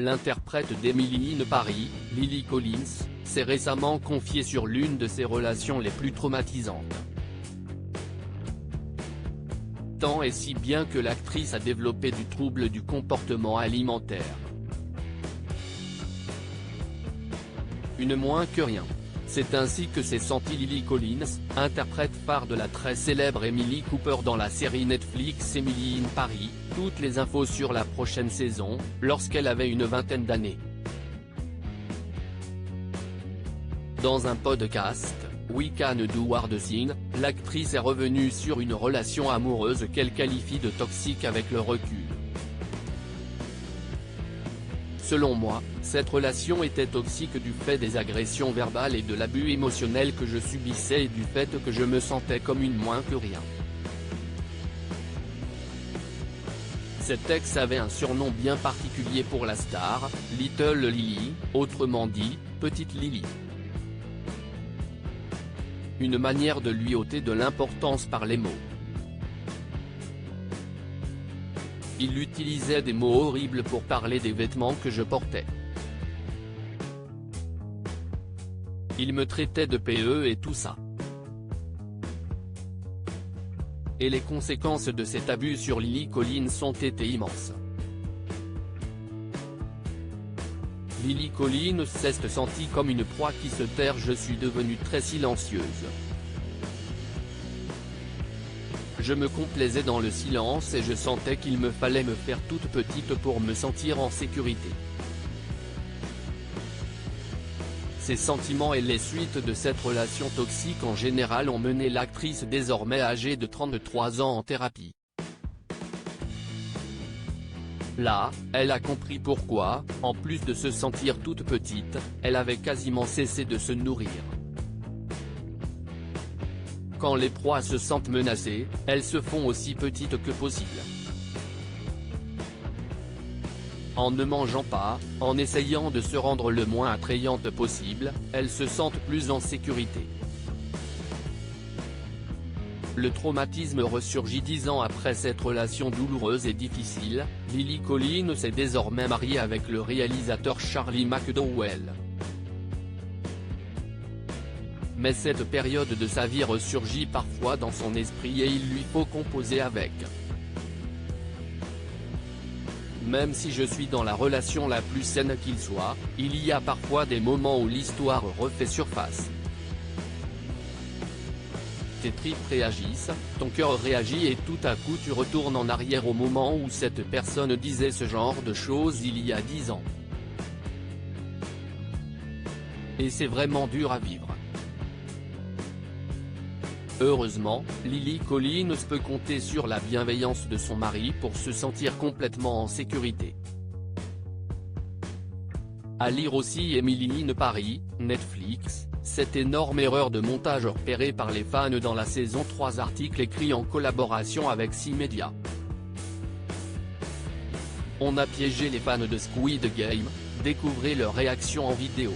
L'interprète d'Emily in Paris, Lily Collins, s'est récemment confiée sur l'une de ses relations les plus traumatisantes. Tant et si bien que l'actrice a développé du trouble du comportement alimentaire. Une moins que rien. C'est ainsi que s'est sentie Lily Collins, interprète phare de la très célèbre Emily Cooper dans la série Netflix Emily in Paris. Toutes les infos sur la prochaine saison, lorsqu'elle avait une vingtaine d'années. Dans un podcast, We Can Do Hard Things, l'actrice est revenue sur une relation amoureuse qu'elle qualifie de toxique avec le recul. Selon moi, cette relation était toxique du fait des agressions verbales et de l'abus émotionnel que je subissais et du fait que je me sentais comme une moins que rien. Cet ex avait un surnom bien particulier pour la star, Little Lily, autrement dit, Petite Lily. Une manière de lui ôter de l'importance par les mots. Il utilisait des mots horribles pour parler des vêtements que je portais. Il me traitait de PE et tout ça. Et les conséquences de cet abus sur Lily Collins ont été immenses. Lily Collins s'est sentie comme une proie qui se terre. Je suis devenue très silencieuse. Je me complaisais dans le silence et je sentais qu'il me fallait me faire toute petite pour me sentir en sécurité. Ces sentiments et les suites de cette relation toxique en général ont mené l'actrice désormais âgée de 33 ans en thérapie. Là, elle a compris pourquoi, en plus de se sentir toute petite, elle avait quasiment cessé de se nourrir. Quand les proies se sentent menacées, elles se font aussi petites que possible. En ne mangeant pas, en essayant de se rendre le moins attrayante possible, elles se sentent plus en sécurité. Le traumatisme ressurgit 10 ans après cette relation douloureuse et difficile. Lily Collins est désormais mariée avec le réalisateur Charlie McDowell. Mais cette période de sa vie ressurgit parfois dans son esprit et il lui faut composer avec. Même si je suis dans la relation la plus saine qu'il soit, il y a parfois des moments où l'histoire refait surface. Tes tripes réagissent, ton cœur réagit et tout à coup tu retournes en arrière au moment où cette personne disait ce genre de choses il y a 10 ans. Et c'est vraiment dur à vivre. Heureusement, Lily Collins peut compter sur la bienveillance de son mari pour se sentir complètement en sécurité. À lire aussi Emily in Paris, Netflix, cette énorme erreur de montage repérée par les fans dans la saison 3. Article écrit en collaboration avec 6 médias. On a piégé les fans de Squid Game, découvrez leur réaction en vidéo.